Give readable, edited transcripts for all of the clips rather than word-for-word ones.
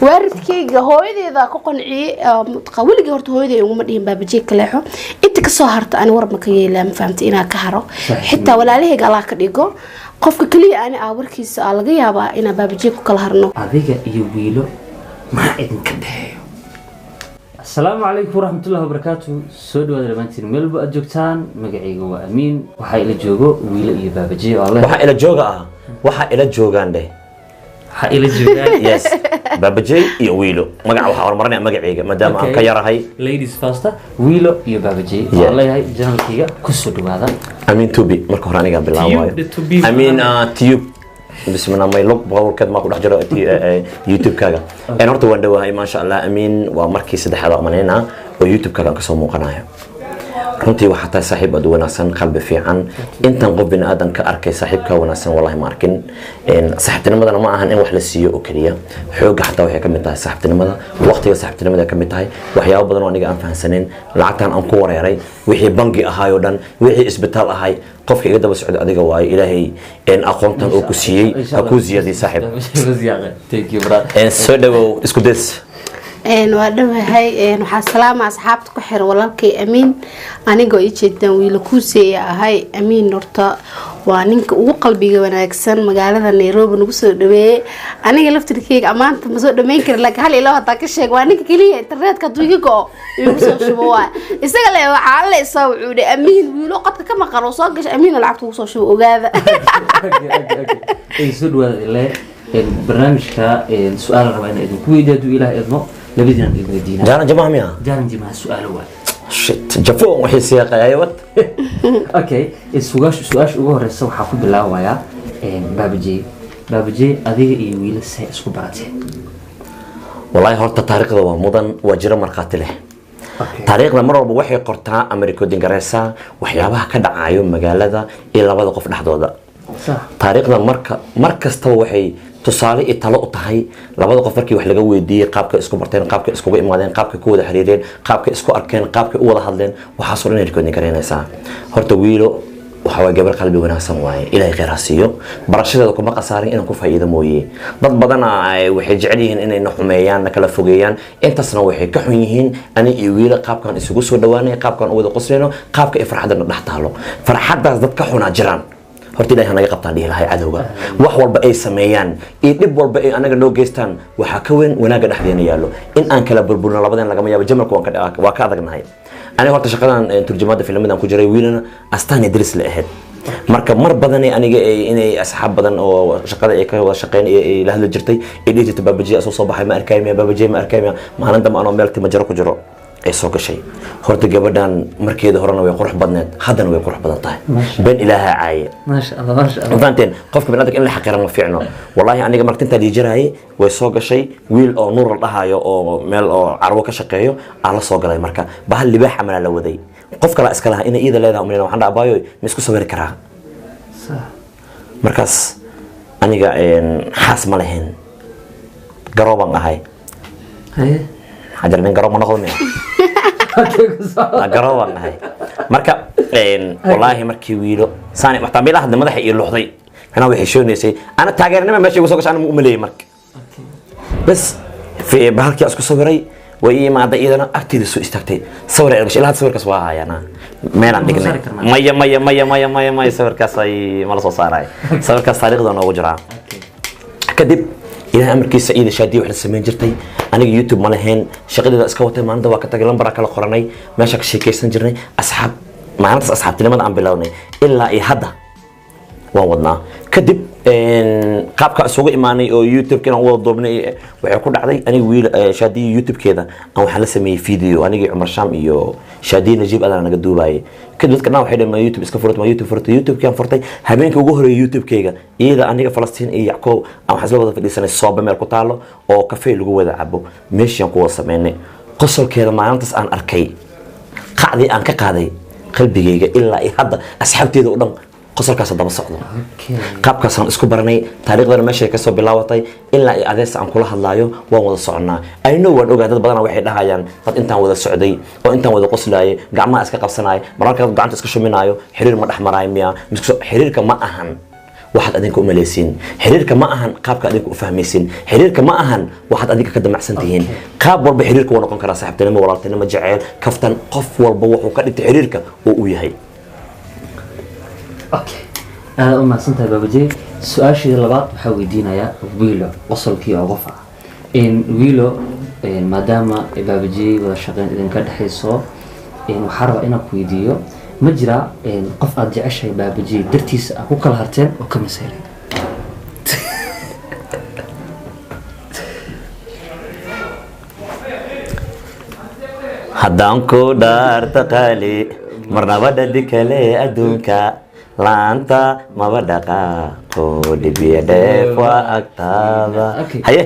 waalidkayga hooyadeeda ku qanciyay qawliga horta hooyadeeda uma dhihin baabajiye kaleexo inta ka soo harta aan war ma ka yeelaa ma fahamtay inaa ka haro xitaa walaalahayga Allah ka dhigo qofka kaliya aan warkiisa laga yaabaa inaa baabajiye ku kala harno adiga iyo wiilo ma idin ka dhaxeeyo السلام عليكم ورحمة الله وبركاته سودو هذا لمانتين ملبو أجوكتان مقعيقو وأمين وحا إلا جوغو ويلا إيا بابجي والله وحا إلا جوغا وحا إلا جوغان ده وحا إلا جوغان يس بابجي إيا ويلو مقع وحا ورمرني مقعيقا مدام أنك يرى هاي ladies first ويلو إيا بابجي والله هاي جنال كيغا كسودو هذا أمين توبي مركو هرانيقا بالله أمين تيوب بسم الله ما يلوك بقول كده ما كل حجر يوتيوب كذا أنا رحت وندوها ما شاء الله أمين ومركز سده حدا مننا ويوتيوب كذا كسمو قناة runtii waxa tahay saaxiib aad wanaagsan qalbi fiican intan qof bin aadan ka arkay saaxiibka wanaagsan wallahi ma arkin saaxiibtinimadana ma ahan in wax la siiyo oo kaliya xooga xataa waxay kamid tahay saaxiibtinimada waqtiga saaxiibtinimada kamid tahay waxyaabo badan oo aniga aan fahansaneyn lacagtan aan ku wareeray wixii bangi ahaayo dhan wixii isbitaal ahay qofka iga daba socdo adiga waay ilaahay aqoontan oo ku siiyay ku ziyadii saaxiib thank you brother soo dhawow isku des waadhawahay waxaa salaama asxaabta ku xiran walaalkay Amiin anigoo i jeedaan wiil ku seeya ahay Amiin horta waa ninka ugu qalbiga wanaagsan magaalada Nairobi nagu soo dhaweeyay aniga laftirkeyga amaanta ma soo dhameyn kar laakiin hal ilaa hada ka sheeg waa ninka kaliya internetka duugiga igu soo shubo waa isaga le waxa la soo wuxuu Amiin wiilo qadka ka maqan oo soo gashay Amiin lacagtu ugu soo shubo ogaada ay soo dhawaad ilaa barnaamijka su'aal raba in idin ku weydiiyo ilaahay idmo لبدنا المدينة جانا جماعة مياه جانا جماعة سؤال واحد شت جفوهم وحي سياقة يا وات اوكي السؤال ugu horeysa waxa ku bilaawaya بابجي adiga iyo wiil say isku baratay والله horta taariikhda waa mudan waa jira marqaati leh taariikhda mar walba waxay qortaa America dingareysa waxyaabaha ka dhacayo magaalada iyo labada qof dhaxdooda taariikhda markasta waxay tusaale talo u tahay labada qof markii wax laga weydiiyay qaabka isku barteen qaabka isku imaadeen qaabka ku wada xiriireen qaabka isku arkeen qaabka u wada hadleen waxa soo dhan rekoodin kareynaysa horta wiilo waxa way gabar qalbi wanaagsan waaye ilaahay khayr ha siiyo barashadeeda kuma qasaarin inaan ku faa'iido mooyee dad badan waxay jecel yihiin inay naxumeeyaan kala fogeeyaan intaasna waxay ka xun yihiin ani iyo wiilo qaabkan isugu soo dhawaanay qaabkan u wada qosleeno qaabka ay farxadna dhax taalo farxadaas dad ka xuna jiraan horta ilaahay naga qabtaan dhiilahay cadawga wax walba ay sameeyaan ee dib walba ay anaga noo geystaan waxa ka weyn wanaaga dhaxdeena yaalo in aan kala burburno labadeen laga yaabo jamalku waa ka adagnahay aniga horta shaqadan turjumaada filimada ku jiray wiilana astaan idris la ahayd marka mar badan aniga inay asxaab badan oo shaqada ay ka wada shaqeyn ee la hadla jirtay ee dhigta baabajiye soo baxay ma arkayma baabajiye ma arkayma maalinta ma aan meel tima jaro ku jiro ay soo gashay horta gabadhan markeeda horena way qurux badneed haddana way qurux badan tahay been ilaaha caaye ما شاء الله ما شاء الله faanteen qofka banaadka in la xaqiran ma fiicno wallahi aniga martinta liijiraay way soo gashay wiil oo nuur la dhahayo oo meel oo carwo ka shaqeeyo aan la soo galay marka bahal libaax amana la waday qof kala iska laha in iyada leedahay umaleena waxaan dhaabayo ma isku sawir karaa markaas aniga xaas ma lahayn garooban ahay hajarnin garoob ma noqdo garooban ahay marka والله markii wiilo saani maxtamilaha madaxa iyo luxday ana waxay shoonaysay ana taageernimo meesha ugu soo gashay ana u maleeyay marka bas fi bahalkii isku sawiray way imaada iyadana agteeda soo istaagtay sawir ay gashay ilaa sawirkaas waa hayana meelan dhignay maya sawirkaas ay ma la soo saaray sawirkaas taariikhda noogu jira kadib ilaa amarkiisa iyada shaadiyo wax la sameyn jirtay aniga YouTube ma lahayn shaqadeeda iska watay maalinta waa ka tagay lambar kala qoranay meesha ka sheekeysan jirnay asxaab maalintaas asxaabtinimada aan bilownay ilaa ay hadda waan wadnaa kadib qaabka isugu imaanay oo YouTube-kana wada doobnay waxay ku dhacday aniga wiil shaadiyo YouTube-keeda aan waxa la sameeyay video aniga Umar Sham iyo shaadiyo Najib adana naga duubayay kadib dadka waxay dhamaan YouTube iska furtay YouTube-kan furtay habeenkii ugu horeeyay YouTube-keyga iyada aniga Falastiin iyo Yacqoob aan waxa wada fadhiisanay sooba meel ku taalo oo kafee lagu wada cabo meeshan ku wada sameynay qosolkeeda maalintaas aan arkay qacdi aan ka qaaday qalbigeyga ilaa ay hadda asxaabteeda u dhan qosolkaas daba socdo qaabkaas aan isku baranay taariikhdana meesha ka soo bilaawatay ilaa ay adees aan kula hadlaayo waan wada soconaa I know waan ogaa dad badan waxay dhahayaan dad intaan wada socday oo intaan wada qoslaayay gacmaha iska qabsanay mararka gacanta iska shuminaayo xiriir ma dhaxmaraay miya xiriirka ma ahan waxaad adinka u malaysiin xiriirka ma ahan qaabka adinka u fahmaysiin xiriirka ma ahan waxaad adinka ka damacsan tihiin qaab walba xiriirka wuu noqon karaa saaxiibtinimo walaaltinimo jacayl kaftan qof walba wuxuu ka dhigtay xiriirka oo uu yahay okay aad u mahadsantahay baabajey su-aashii labaad waxaa weydiinayaa wiilo qosolkii ugu faca wiilo maadaama baabajey wada shaqeyn idinka dhexayso waxaa rabaa inaan ku weydiiyo ma jiraa qof aad jeceshahay baabajey dartiisa aad ku kala harteen oo ka maseeray haddaan ku dhaarta qaali marnaba dhadi kale adduunka laanta maba dhaqaaqo dhibiya dheef waa agtaada haye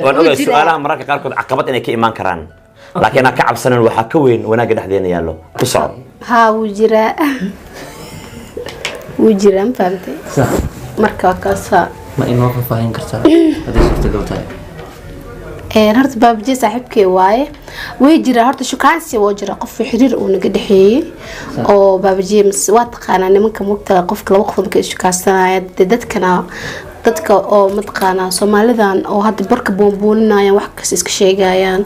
waan ogahay su-aalaha mararka qaarkood caqabad inay ka imaan karaan laakiin aan ka cabsanan waxaa ka weyn wanaagga dhexdeena yaallo ku soco ها وجرا وجرا فهمتي صح marka kaasa ma inoo faahfaahin kartaa haddii suurtagal tahay horta baabajey saaxiibkay waaye way jira horta shukaansi waa jira qof xiriir uu naga dhaxeeyay oo baabajey waa taqaanaa nimanka mugta qofka laba qof ka shukaasanaya dadka oo mataqaanaa Soomaalidan oo hadda barka boonbooninayaan wax kas iska sheegayaan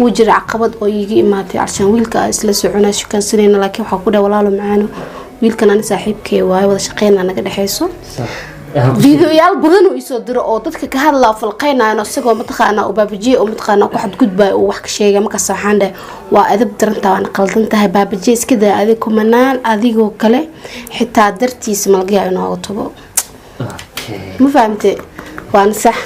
wuu jira caqabad oo iiga imaatay arshan wiilka isla soconaa shukaansanayna laakiin waxa ku dhaw walaalo macaano wiilkan aan saaxiibkay waaye wada shaqeynaa naga dhaxeyso فيديوهات بدن ويصدر أو تذكر كهذا فلقينا أنا سجوا متخانة وبابجي أو متخانة واحد جود باي وحكي شيء ما كسرحان ده وأذب درنت وأنا قلت هاي بابجيس كده أذيكم منال أذيكوا كله حتى درتي اسم الجاي أنا أطبق ما فهمت وأنا صح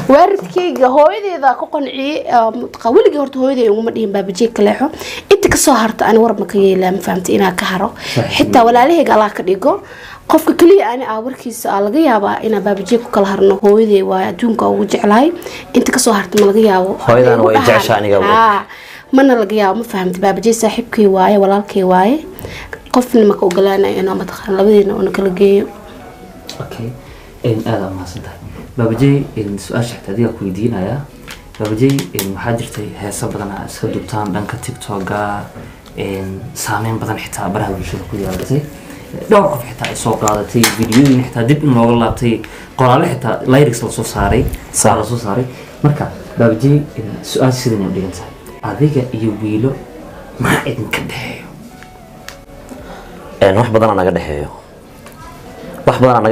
وارد كي هويدي إذا كقنعي متقول جورت هويدي يوم مدين بابجي كلحه أنت كسهرت أنا ورب مكية لا ما فهمت إنا كهرو حتى ولا ليه قال كديجو qofka kaliya aan warkiisa laga yaabaa in baabajey ku kala harno hooyaday waa adduunka ugu jeclahay inta ka soo hartay ma laga yaabo hooyadan way jeceshaa aniga mana laga yaabo ma fahamtay baabajey saaxiibkay waaye walaalkay waaye qofna ma ka ogolaanay inuu mataqaan labadeena oo kala geeyo okay aad ma santahay baabajey su'aasha xigtadiga ku weydiinaya baabajey waxaa jirtay heeso badan oo iska dubtaan dhanka TikTok-ga saameyn badan xitaa baraha bulshada ku yeelatay dhowr qof xitaa ay soo qaadatay fiidiyoyin xitaa dib in looga laabtay qoraale xitaa lyrics la soo saaray marka baabajey su'aal sideen u dhigan tahay adiga iyo wiilo maxaa idinka dhaxeeyo wax badan naga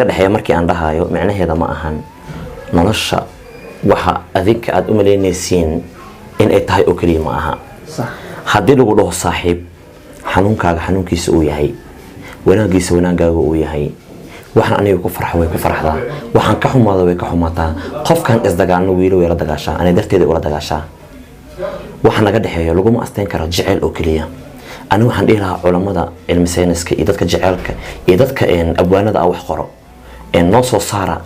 dhaxeeyo markii aan dhahayo macnaheeda ma ahan nolosha waxa adinka aad u maleynaysiin in ay tahay oo kaliya ma aha haddii lagu dhaho saaxiib xanuunkaaga xanuunkiisa uu yahay wanaagiisa wanaagaaga uu yahay waxaan aniga ku farxo way ku farxdaa waxaan ka xumaado way ka xumaataa qofkan isdagaalno wiilo way la dagaashaa anay darteeda ula dagaashaa waxa naga dhaxeeyo laguma asteyn karo jacayl oo kaliya aniga waxaan dhihi lahaa culimada cilmi sayniska iyo dadka jacaylka iyo dadka abwaanada wax qoro noo soo saara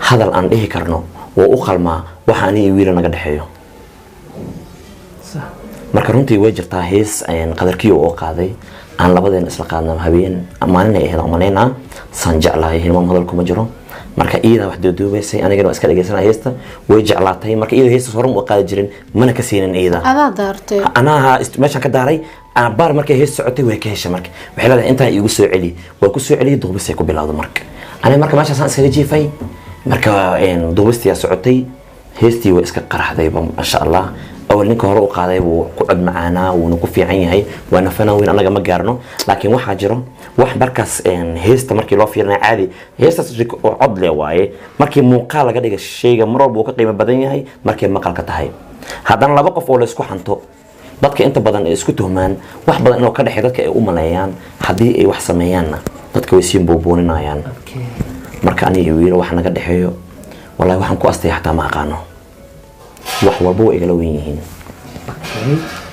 hadal aan dhihi karno oo u qalmaa waxa aniga wiilo naga dhaxeeyo marka runtii way jirtaa hees qadarkiyo oo qaaday aan labadeen isla qaadnaa habeen maalin ay ahayd umaleynaa san jeclahay hilmaam hadalku ma jiro marka iyada wax duuduubaysay anigana iska dhageysanay heesta way jeclaatay marka iyada heesta horan u qaadi jirin mana ka siinan iyada adaa daartay anaha meeshan ka daaray baar markay heesta socotay way ka heshay marka waxay leedahay intaan iigu soo celi way ku soo celiyay duubisay ku bilowdo marka aniga marka meeshaas aan iskaga jiifay marka duubistii socotay heestii way iska qaraxday masha Allah أول نك هروق قاضي وقعد معنا ونكون في عيني هاي وأنا فناوين أنا جم جارنو لكن واحد جرو واحد بركز هيست مركي لو فينا عادي هيست عضلة واي مركي مقالة قد الشيء مرة بوقت قيمة بدنيا هاي مركي مقالة كتاهي هذا أنا لبقى فوق الإسكو حنتو ضدك أنت بدن إسكو تهمان واحد بدن إنه كده حدك ملايان حدي أي واحد سميانا ضدك ويسين بوبوننا يعني مركاني يوير واحد قد حيو والله واحد كوستي حتى ما قانو wax walba way igala weyn yihiin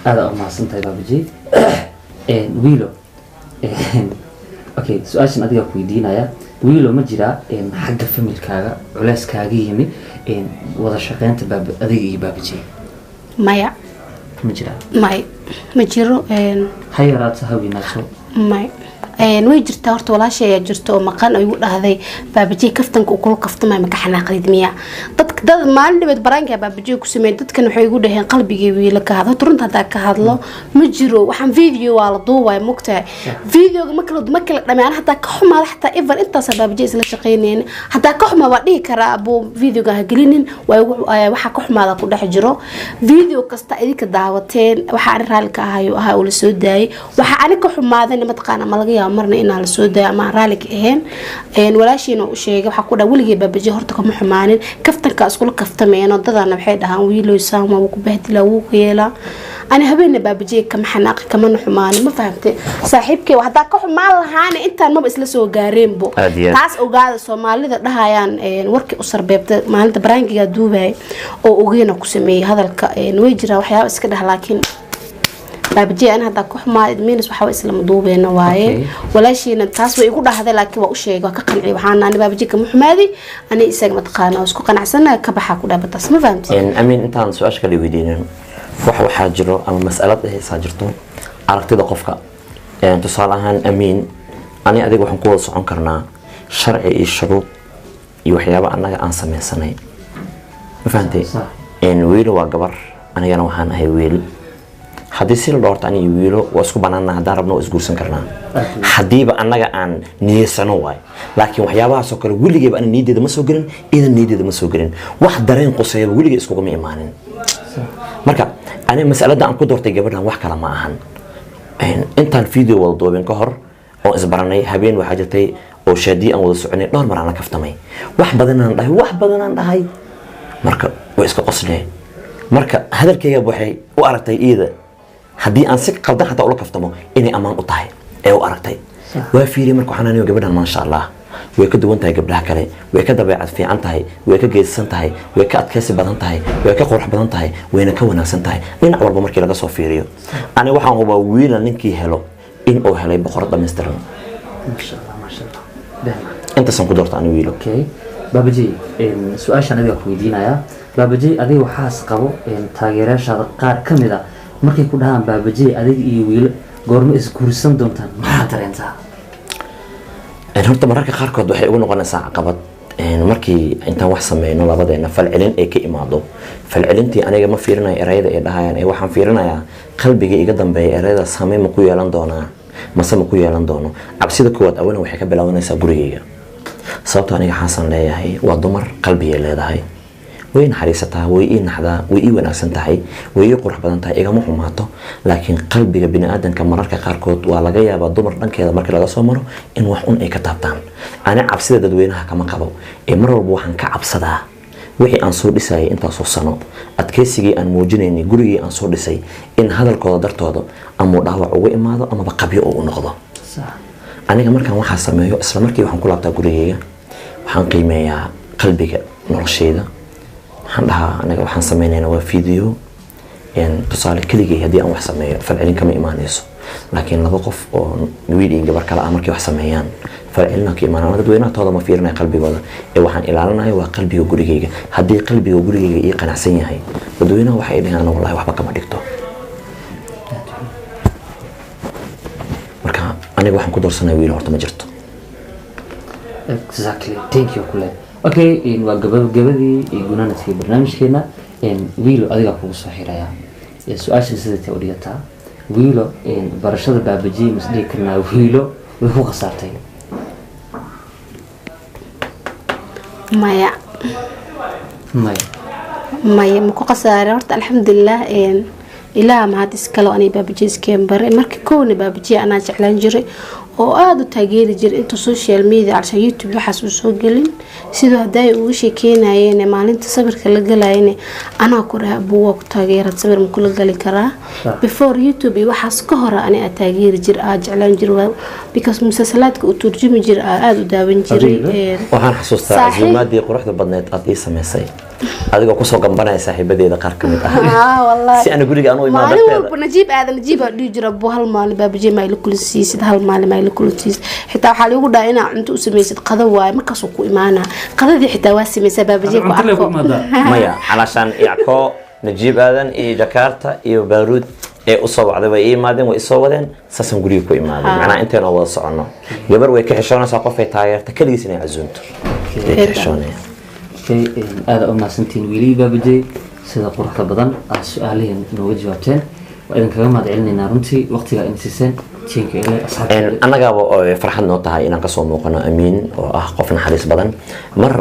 aad u maasantay baabajey wiilo okay su'aashan adiga ku weydiinaya wiilo ma jira xagga familkaaga culeyskaaga yimi wada shaqeynta adiga iyo baabajey maya ma jira ma jiro hayaraad haweenayso may way jirtaa horta walaashay ayaa jirta oo maqan ay ugu dhahday baabajiye kaftanka uu kula kaftamay maka xanaaqayd miya dad maalin dhibaad baraanka baabajiye ku sameeyay dadkan waxay ugu dhaheen qalbigii wiila ka hadlo runta hadaa ka hadlo ma jiro waxaan video waa la duubay mugtahay videoga ma kala dhamaan hadaa ka xumaada hataa even intaas baabajiye isla shaqeyneen hadaa ka xumaa waa dhihi karaa abo videoga ha gelinin waxa ka xumaada ku dhex jiro video kasta idinka daawateen waxa aan raali ka ahayo aha oo la soo daayay waxa aan ka xumaadeen ma taqaan ma laga yaabo marna in la soo daayo ama raali ka ahayn walaashiina u sheegay waxa ku dhaa waligeed baabajiye horta kama xumaanin kaftanka isku kaftameen dadana waxay dhahaan wiilo saama uu ku bahdila uu yeela ana habeena baabajiye kama xanaaqi kama xumaanin ma fahamtay saaxiibkay waxa ka xumaan lahaana intaan ma isla soo gaareen bo taas ogaada Soomaalida dhahayaan warkii u sarbeebta maalinta baraangiga duubay oo ogeena ku sameeyay hadalka way jira waxyaabo iska dhax laakiin baabajiye ana hada ku xumaad miinas waxa isla maduubeena waaye walaashiina taas way igu dhahday laakiin waa u sheegay ka qancay waxaan aan baabajiye kama xumaadi ana isaga ma taqaano isku qanacsana ka baxa ku dhaabataas ma fahamtay amin intaan su'aasha kale weydiinayno waxa jiro ama mas'alad ay jirto aragtida qofka tusaale ahaan amin ani adiga waxaan ku wada socon karnaa sharci iyo shuruud iyo waxyaabo anaga aan sameeysanay ma fahamtay wiilo waa gabar anigana waxaan ahay wiil haddii si la doorto aniga wiilo waa isku banaanaa haddaan rabno waa isguursan karnaa haddiiba annaga aan niyeysano waay laakiin waxyaabahaasoo kale weligeeba ana niyadeeda ma soo gelin idan niyadeeda ma soo gelin wax dareen quseeyaba weligee iskugama imaanin marka aniga mas'alada aan ku doortay gabadhan wax kale ma ahan intaan video wada duubin ka hor oo isbaranay habeen waxaa jirtay oo shaadii aan wada soconay dhowr mar aan la kaftamay wax badan aan dhahay marka way iska qoslee marka hadalkayga waxay u aragtay iyada haddii aan si qaldan xataa ula kaftamo inay ammaan u tahay ee u aragtay waa fiiriyay marka waxaan aniga gabadhan maasha Allah way ka duwan tahay gabdhaha kale way ka dabeecad fiican tahay way ka geesan tahay way ka adkaysi badan tahay way ka qurux badan tahay wayna ka wanaagsan tahay dhinac walba markii laga soo fiiriyo ani waxaan hubaa wiil ninkii helo in uu helay boqor dhameystiran maasha Allah inta san ku doorto ani wiil okay baabajiye su'aashan adiga ku weydiinaya baabajiye adiga waxaas qabo taageerayaasha qaar kamid ah markay ku dhahaan baabajiye adiga iyo wiil goorma isguursan doontaan maxaa dareentaa horta mararka qaarkood waxay ugu noqonaysaa caqabad markii intaan wax sameeyno labadeena falcelin ay ka imaado falcelintii aniga ma fiirinayo erayada ay dhahayaan ee waxaan fiirinayaa qalbiga iga dambeeya erayada saameyn ma ku yeelan doonaa mase ma ku yeelan doono cabsida koowaad awalna waxay ka bilaabanaysaa gurigayga sababtoo aniga xasan leeyahay waa dumar qalbigay leedahay way naxariisataa way ii naxdaa way ii wanaagsan tahay way ii qurux badan tahay igama xumaato laakiin qalbiga bini'aadanka mararka qaarkood waa laga yaabaa dumar dhankeeda markii laga soo maro in wax un ay ka taabtaan ani cabsida dadweynaha kama qabo ee mar walba waxaan ka cabsadaa wixii aan soo dhisayay intaasoo sano adkaysigii aan muujinaynay gurigii aan soo dhisay in hadalkooda dartooda ama dhaawac uga imaado amaba qabyo oo u noqdo aniga markaan waxaa sameeyo isla markii waxaan ku laabtaa gurigayga waxaan qiimeeyaa qalbiga noloshayda waxaan dhahaa aniga waxaan sameynaynaa waa video tusaale keligay haddii aan wax sameeyo falcelin kama imaanayso laakiin laba qof oo wiil iyo gabar kale ah markay wax sameeyaan falcelin ka imaanaya dadweynaha tooda ma fiirinaya qalbigooda ee waxaan ilaalinayaa waa qalbiga gurigayga haddii qalbiga gurigayga ii qanacsan yahay dadweynaha waxay dhahaan wallahi waxba kama dhigto marka aniga waxaan ku doorsanayaa wiil horta ma jirto exactly thank you kule okay waa gabadii gunaanadkii barnaamijkeena wiilo adiga kugu soo xiraya su'aasha sidee u dhigataa wiilo barashada baabajiye masdhihi karnaa wiilo way ku qasaartay maya ma ku qasaaray horta alxamdulilah ilaa ma had iskalo anay baabajiye iskeen bare markii koowna baabajiye anaa jeclaan jiray oo aad u taageeri jiray inta social media alsha YouTube waxaas uu soo gelin sidoo haday uu sheekeynayeen maalinta sawirka la galayeen ana ku raha buu ku taageerad sawir ma kula gali karaa before YouTube waxaas ka hor ani taageeri jiray aad jeclaan jiray because musalsalaadka uu turjumi jiray aad u daawan jiray waxaan xasuustaa azuumaadii quruxda badneed aad ii sameysay adiga ku soo gambanaya saaxiibadeeda qaar kamid ah wallahi si ana guriga aan u imaado dadkeeda najiib aad jira buu hal maalin baabajiye ma ila kulisiisid hal maalin ma ila kulisiis xitaa waxa lagu dhaay inaa cunto u sameeysid qada waay markaas uu ku imaana qadadii xitaa waa sameeyay baabajiye ku arko maya alashan yaako najiib aadan iyo jakarta iyo beirut ee u soo wacday way imaadeen way soo wadeen saasan guriga ku imaadeen macnaa intaan wada socono gabar way ka xishoonaysaa qof ay taageerta kaligiis inay casuunto aada u mahadsantiin wiilii baabajey sida quruxda badan aad su-aalihiin nooga jawaabteen waa idinkaga mahad celinaynaa runtii waqtigaa in siiseen tiinka ile asxaabta annagaaba farxad noo tahay inaan kasoo muuqano amiin oo ah qof naxariis badan mar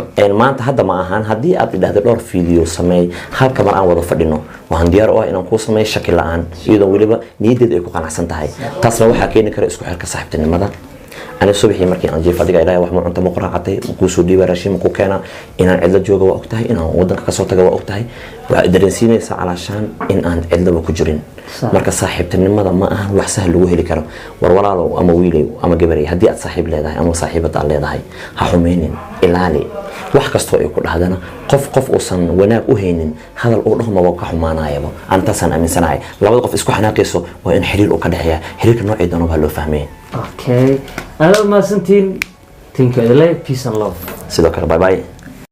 maanta hadda ma ahaan haddii aad idhaahdo dhowr video sameey halka mar aan wada fadhino waxaan diyaar u ah inaan kuu sameeyo shaki la-aan iyadoo weliba niyaddeeda ay ku qanacsan tahay taasna waxaa keeni kara isku xirka saaxiibtinimada أنا صبحي مركي أنا جيف أديك إلهي وحمر أنت مقرعتي وكوسو دي ورشيم كوكانا إن عدة جوجا وقتها إن ودنك كسرت جوا وقتها ودرسيني علشان إن أنت عدة وكجرين مركز صاحب تنمى ما أهل وحسه اللي هي كرم ولا لو أما ويلي أما جبري هدي أتصاحب لهذا أما صاحبة على هذا حمين إلهي وحكستو يقول هذانا قف أصلا وناك أهين هذا الأول هم وقعوا معنا يبا أنت سنة من سنة لو قف إسكو حناقصه وإن حرير وكده حرير النوع يدانو بهاللو فهمين اوكي انا ما سنتين تينك إلي peace and love سيدوكر باي باي